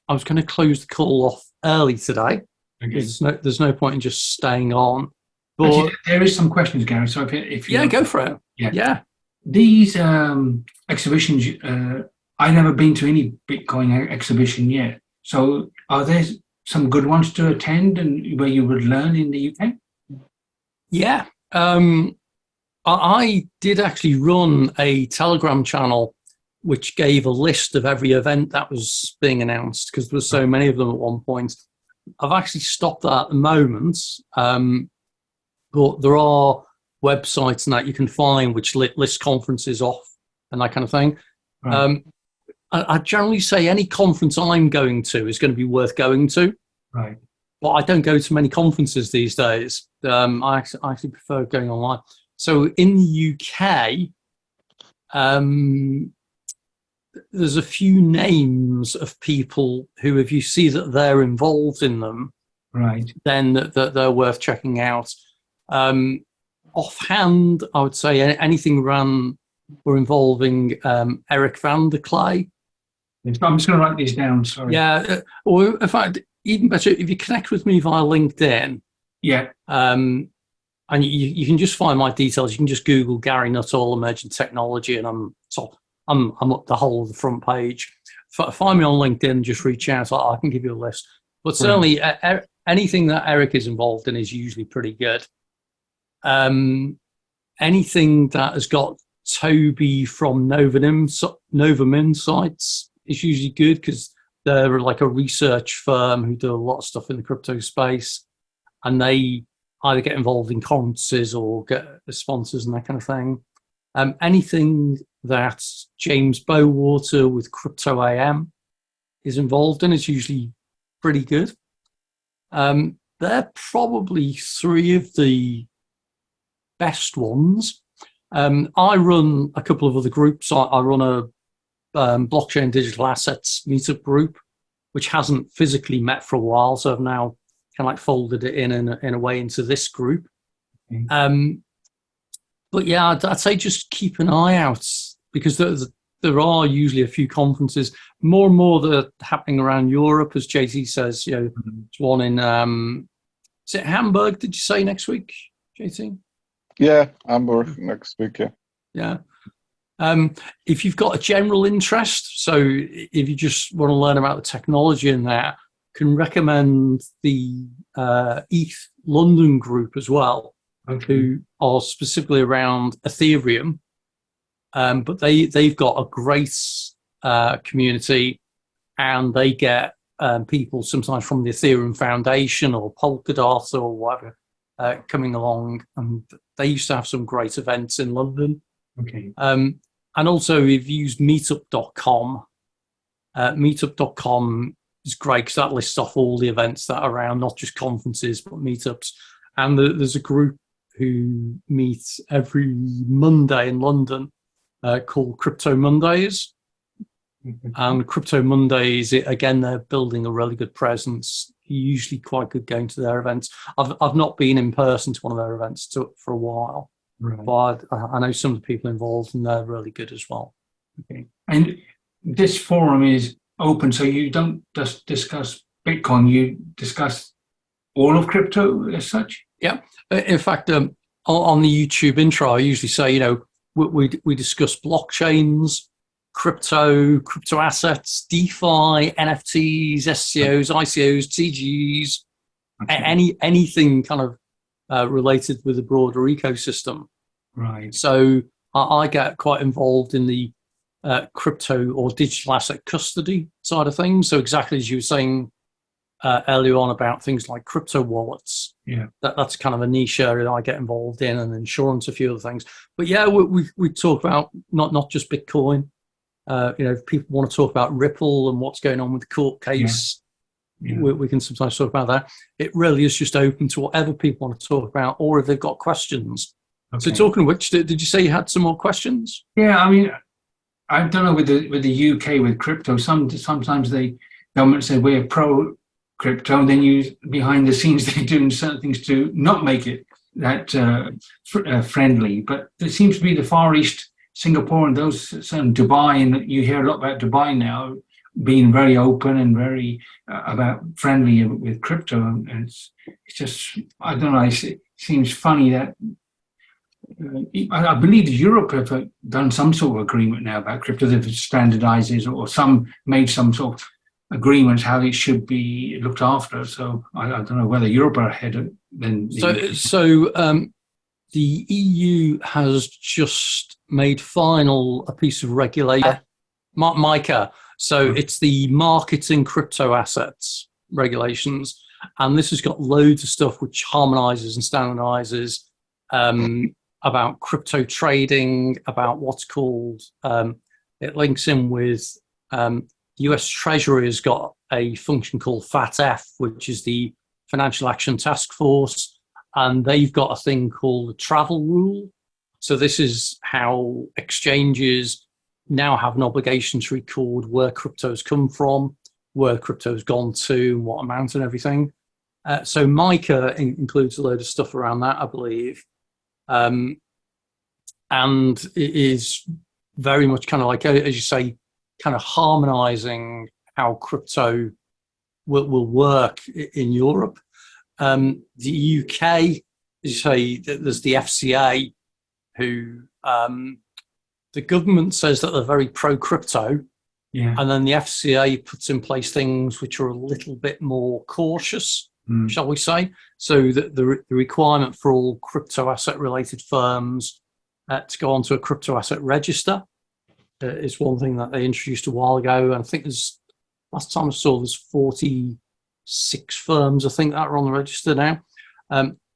the call off early today. Okay. There's no point in just staying on. But actually, there is some questions, Gary. So if you go for it. Yeah. These exhibitions, I've never been to any Bitcoin exhibition yet. So are there some good ones to attend and where you would learn in the UK? Yeah. I did actually run a Telegram channel which gave a list of every event that was being announced, because there were so many of them at one point. I've actually stopped that at the moment, but there are websites and that you can find which list conferences off and that kind of thing. Right. I generally say any conference I'm going to is going to be worth going to. Right. But I don't go to many conferences these days. I actually prefer going online. So in the UK, there's a few names of people who, if you see that they're involved in them, right, then that they're worth checking out. Offhand, I would say anything run or involving Eric van der Clay. I'm just going to write these down. Sorry. Yeah, or in fact, even better, if you connect with me via LinkedIn. Yeah. And you can just find my details. You can just Google Gary Nuttall Emerging Technology, and I'm up the whole of the front page. Find me on LinkedIn, just reach out. I can give you a list. But certainly anything that Eric is involved in is usually pretty good. Anything that has got Toby from Novamin sites is usually good, because they're like a research firm who do a lot of stuff in the crypto space, and they either get involved in conferences or get sponsors and that kind of thing. Anything that James Bowater with Crypto AM is involved in is usually pretty good. They're probably three of the best ones. I run a couple of other groups. I run a blockchain digital assets meetup group, which hasn't physically met for a while, so I've now kind of like folded it in a way into this group. But yeah, I'd say just keep an eye out, because there are usually a few conferences, more and more that are happening around Europe, as JT says. There's one in is it Hamburg? Did you say next week, JT? Yeah, Hamburg next week. Yeah. If you've got a general interest, so if you just want to learn about the technology in that, can recommend the ETH London group as well, who are specifically around Ethereum. But they've got a great community, and they get people sometimes from the Ethereum Foundation or Polkadot or whatever coming along, and they used to have some great events in London. And also, we've used meetup.com. Meetup.com is great because that lists off all the events that are around, not just conferences, but meetups. And there's a group who meets every Monday in London called Crypto Mondays. And Crypto Mondays, again, they're building a really good presence. Usually quite good going to their events. I've not been in person to one of their events for a while. But I know some of the people involved, and they're really good as well. And this forum is open, so you don't just discuss Bitcoin, you discuss all of crypto as such? Yeah. In fact, on the YouTube intro, I usually say, we discuss blockchains, crypto assets, DeFi, NFTs, SCOs, ICOs, TGs, anything kind of related with the broader ecosystem. Right. So I get quite involved in the crypto or digital asset custody side of things. So exactly as you were saying earlier on about things like crypto wallets. Yeah. That's kind of a niche area that I get involved in, and insurance, a few other things. But yeah, we talk about not just Bitcoin. If people want to talk about Ripple and what's going on with the court case, we can sometimes talk about that. It really is just open to whatever people want to talk about, or if they've got questions. Okay. So talking of which, did you say you had some more questions? Yeah, I mean, I don't know with the UK with crypto. Sometimes the government say we're pro crypto, and then behind the scenes they're doing certain things to not make it that friendly. But there seems to be the Far East, Singapore, and those certain Dubai, and you hear a lot about Dubai now being very open and very about friendly with crypto, and it's just, I don't know. It seems funny that. I believe Europe have done some sort of agreement now about crypto that standardizes, or some made some sort of agreements how it should be looked after. So I don't know whether Europe are ahead than the So the EU has just made final a piece of regulation, MiCA. So it's the marketing crypto assets regulations, and this has got loads of stuff which harmonizes and standardizes about crypto trading, about what's called, it links in with US Treasury has got a function called FATF, which is the Financial Action Task Force, and they've got a thing called the travel rule. So this is how exchanges now have an obligation to record where crypto's come from, where crypto's gone to, what amount and everything. So MiCA includes a load of stuff around that, I believe. And it is very much kind of like, as you say, kind of harmonizing how crypto will work in Europe. The UK, as you say, there's the FCA, who the government says that they're very pro-crypto, and then the FCA puts in place things which are a little bit more cautious, shall we say. So the requirement for all crypto asset-related firms to go onto a crypto asset register is one thing that they introduced a while ago. And I think last time I saw there's 46 firms, I think, that are on the register now.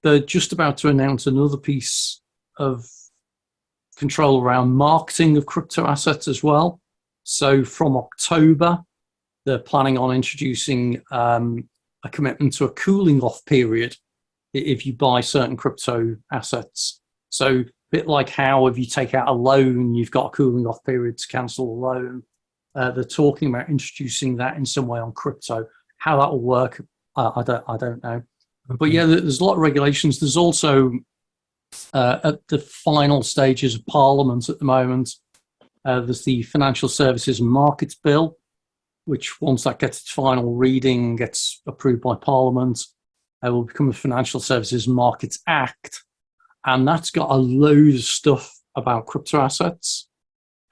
They're just about to announce another piece of control around marketing of crypto assets as well. So from October, they're planning on introducing a commitment to a cooling off period if you buy certain crypto assets. So a bit like how if you take out a loan, you've got a cooling off period to cancel the loan. They're talking about introducing that in some way on crypto. How that will work, I don't know. Okay. But yeah, there's a lot of regulations. There's also at the final stages of Parliament at the moment, there's the Financial Services and Markets Bill, which once that gets its final reading, gets approved by Parliament, will become the Financial Services and Markets Act. And that's got a load of stuff about crypto assets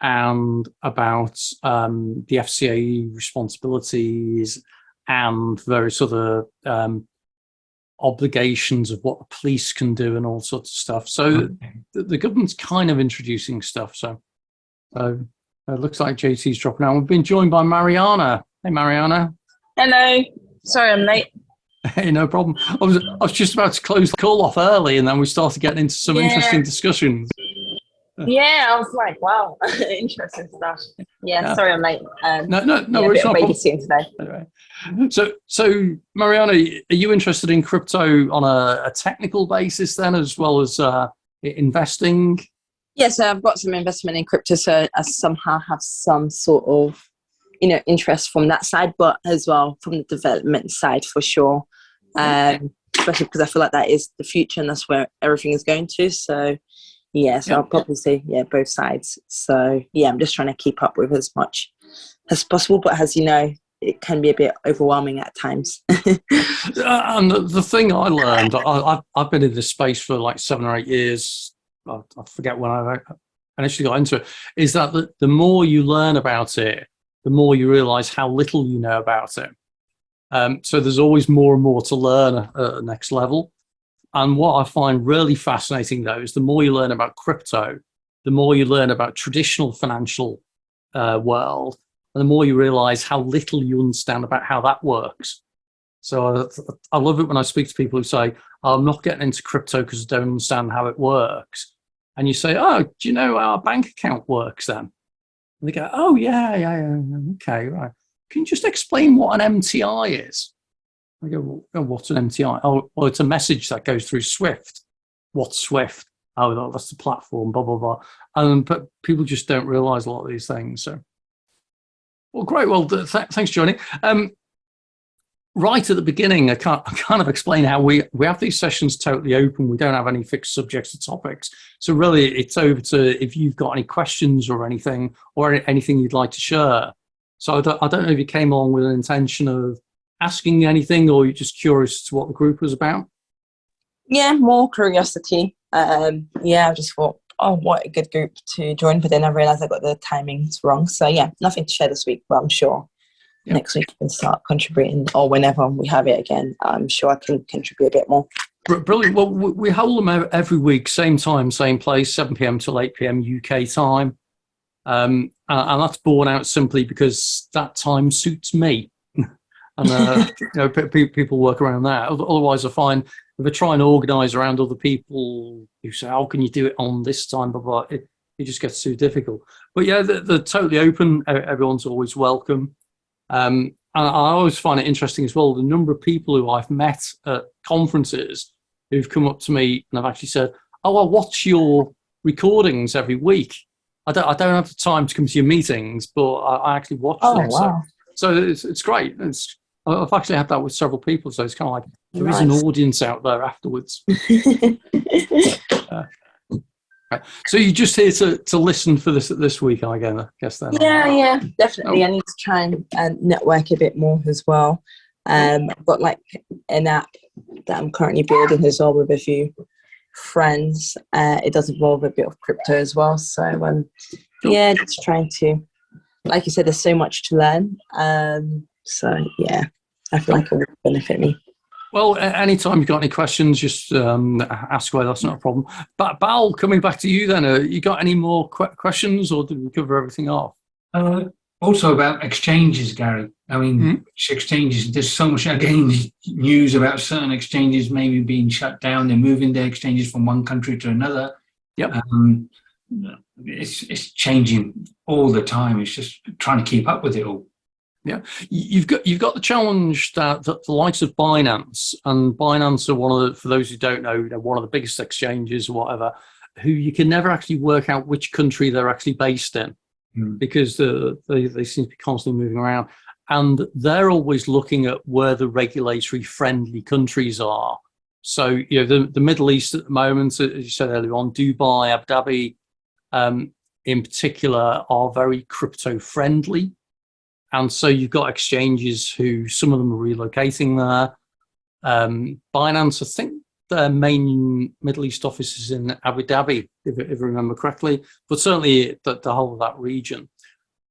and about the FCA responsibilities and various other obligations of what the police can do and all sorts of stuff. So the government's kind of introducing stuff. So it looks like JT's dropping out. We've been joined by Mariana. Hey, Mariana. Hello. Sorry I'm late. Hey, no problem. I was just about to close the call off early, and then we started getting into some interesting discussions. Yeah, I was like, wow, interesting stuff. Yeah, sorry I'm late. No worries. A bit of babysitting today. Anyway. So Mariana, are you interested in crypto on a technical basis then, as well as investing? Yeah, so I've got some investment in crypto, so I somehow have some sort of, interest from that side, but as well from the development side for sure. Especially because I feel like that is the future and that's where everything is going to. So I'll probably say, both sides. So I'm just trying to keep up with as much as possible, but as you know, it can be a bit overwhelming at times. And the thing I learned, I've been in this space for like 7 or 8 years. I forget when I initially got into it, is that the more you learn about it, the more you realize how little you know about it. So there's always more and more to learn at the next level. And what I find really fascinating, though, is the more you learn about crypto, the more you learn about traditional financial world, and the more you realize how little you understand about how that works. So I love it when I speak to people who say, I'm not getting into crypto because I don't understand how it works. And you say, oh, do you know how a bank account works then? And they go, oh, yeah, okay, right. Can you just explain what an MTI is? I go, oh, what's an MTI? Oh, well, it's a message that goes through Swift. What's Swift? Oh, that's the platform, blah, blah, blah. But people just don't realize a lot of these things. So, well, great. Well, thanks, Johnny. Right at the beginning, I kind of explain how we have these sessions totally open. We don't have any fixed subjects or topics. So really, it's over to if you've got any questions or anything you'd like to share. So I don't know if you came along with an intention of asking anything, or you're just curious as to what the group was about. Yeah, more curiosity. I just thought, oh, what a good group to join. But then I realized I got the timings wrong. So yeah, nothing to share this week, but I'm sure next week we can start contributing, or whenever we have it again, I'm sure I can contribute a bit more. Brilliant. Well, we hold them every week, same time, same place, 7 p.m. till 8 p.m. UK time. And that's borne out simply because that time suits me. And people work around that. Otherwise, I find if I try and organise around other people who say, "How can you do it on this time?" Blah blah. It just gets too difficult. But yeah, they're totally open. Everyone's always welcome. And I always find it interesting as well, the number of people who I've met at conferences who've come up to me and have actually said, "Oh, I watch your recordings every week. I don't have the time to come to your meetings, but I actually watch them." Wow. So it's great. I've actually had that with several people, so it's kind of like there is an audience out there afterwards. So you're just here to listen for this week, I guess then. Yeah, definitely. I need to try and network a bit more as well. I've got like an app that I'm currently building as well with a few friends. It does involve a bit of crypto as well. So just trying to, like you said, there's so much to learn. So yeah, I feel like it would benefit me. Well, anytime you've got any questions, just ask away. That's not a problem. But Bal, coming back to you then, you got any more questions, or did we cover everything off? Also about exchanges, Gary. I mean, exchanges, there's so much, again, news about certain exchanges maybe being shut down. They're moving their exchanges from one country to another. Yep. It's changing all the time. It's just trying to keep up with it all. Yeah, you've got the challenge that the likes of Binance, and Binance are for those who don't know, one of the biggest exchanges or whatever, who you can never actually work out which country they're actually based in, because they seem to be constantly moving around, and they're always looking at where the regulatory friendly countries are. So the Middle East at the moment, as you said earlier on, Dubai, Abu Dhabi, in particular, are very crypto friendly. And so you've got exchanges who, some of them are relocating there. Binance, I think their main Middle East office is in Abu Dhabi, if I remember correctly, but certainly the whole of that region.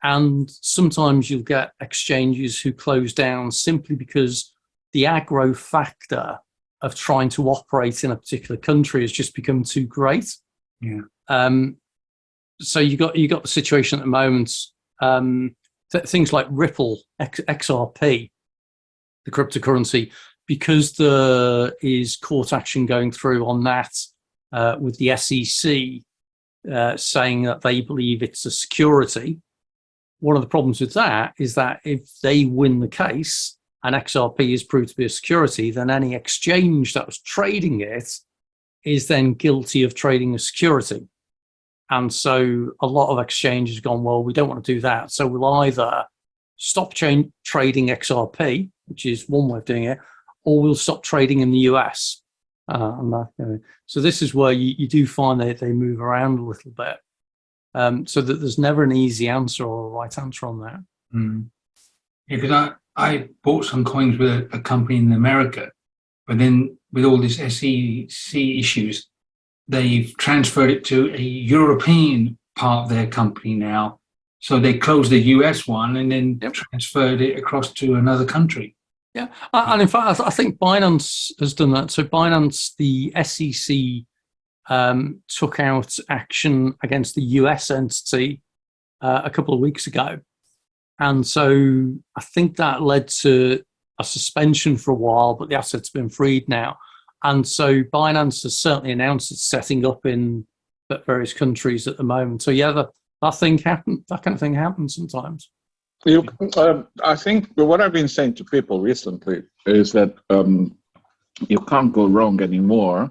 And sometimes you'll get exchanges who close down simply because the aggro factor of trying to operate in a particular country has just become too great. Yeah. So you got the situation at the moment. Things like Ripple, XRP, the cryptocurrency, because there is court action going through on that with the SEC saying that they believe it's a security. One of the problems with that is that if they win the case and XRP is proved to be a security, then any exchange that was trading it is then guilty of trading a security. And so a lot of exchanges have gone, well, we don't want to do that. So we'll either stop trading XRP, which is one way of doing it, or we'll stop trading in the US. So this is where you do find that they move around a little bit. So that there's never an easy answer or a right answer on that. Yeah, because I bought some coins with a company in America, but then with all this SEC issues, they've transferred it to a European part of their company now. So they closed the US one and then transferred it across to another country. Yeah. And in fact, I think Binance has done that. So Binance, the SEC took out action against the US entity a couple of weeks ago. And so I think that led to a suspension for a while, but the asset's been freed now. And so Binance has certainly announced it's setting up in various countries at the moment. So yeah, that kind of thing happens sometimes. I think what I've been saying to people recently is that you can't go wrong anymore.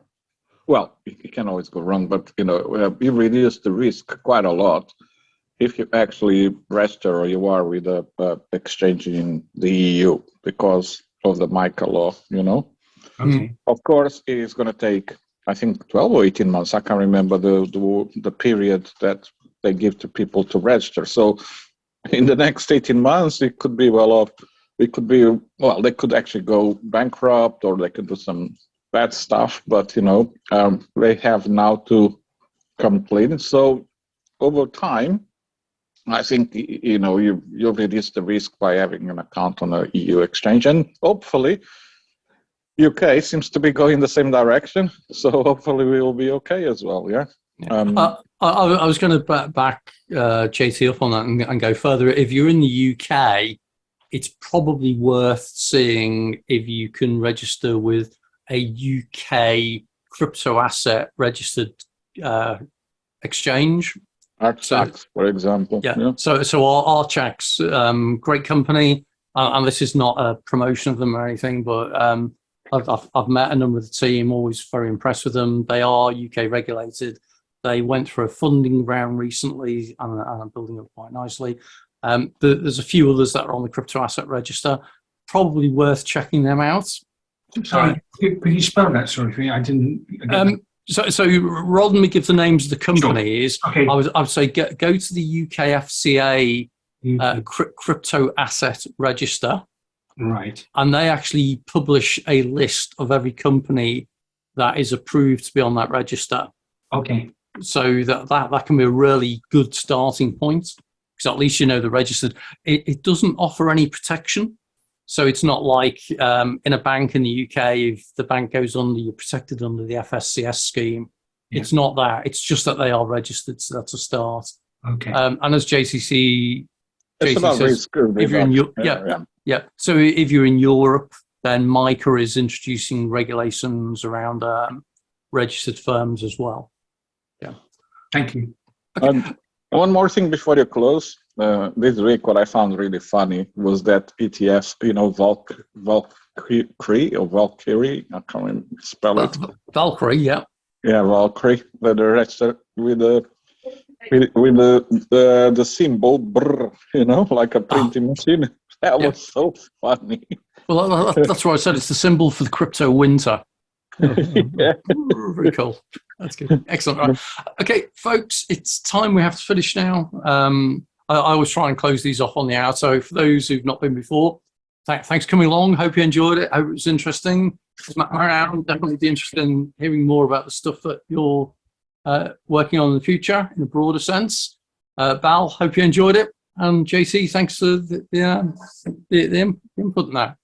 Well, you can always go wrong, but you reduce the risk quite a lot if you actually register or you are with a exchange in the EU because of the MiCA law. Okay. Of course, it is going to take, I think, 12 or 18 months. I can't remember the period that they give to people to register. So in the next 18 months, it could be well off. It could be, well, they could actually go bankrupt or they could do some bad stuff, but, they have now to complete. So over time, I think, you reduce the risk by having an account on an EU exchange. And hopefully, UK seems to be going the same direction. So hopefully we will be okay as well, yeah? I was going to back JT up on that and go further. If you're in the UK, it's probably worth seeing if you can register with a UK crypto asset registered exchange. Archax, for example. Yeah. So our Archax, great company, and this is not a promotion of them or anything, but I've met a number of the team, always very impressed with them. They are UK regulated. They went through a funding round recently and are building up quite nicely. There's a few others that are on the crypto asset register. Probably worth checking them out. Sorry, could you spell that? Sorry, I didn't. So rather than me give the names of the companies, sure. Okay. I would say go to the UK FCA crypto asset register. Right. And they actually publish a list of every company that is approved to be on that register. Okay. So that can be a really good starting point, because at least they're registered. It doesn't offer any protection. So it's not like in a bank in the UK, if the bank goes under, you're protected under the FSCS scheme. Yeah. It's not that. It's just that they are registered, so that's a start. Okay. And as JC about says, risk, if you're in yeah. So if you're in Europe, then MiCA is introducing regulations around registered firms as well. Yeah. Thank you. Okay. One more thing before you close. This week, what I found really funny was that ETF, Valkyrie or Valkyrie, I can't even spell it. Valkyrie, yeah. Yeah, Valkyrie, that are registered with the symbol, brr, like a printing machine. That was so funny. Well, that's why I said it's the symbol for the crypto winter. Yeah. Very cool. That's good. Excellent. Right. Okay, folks, it's time we have to finish now. I always try and close these off on the hour. So for those who've not been before, thanks for coming along. Hope you enjoyed it. Hope it was interesting. I'll definitely be interested in hearing more about the stuff that you're working on in the future in a broader sense. Val, hope you enjoyed it. And JC, thanks for the input in that.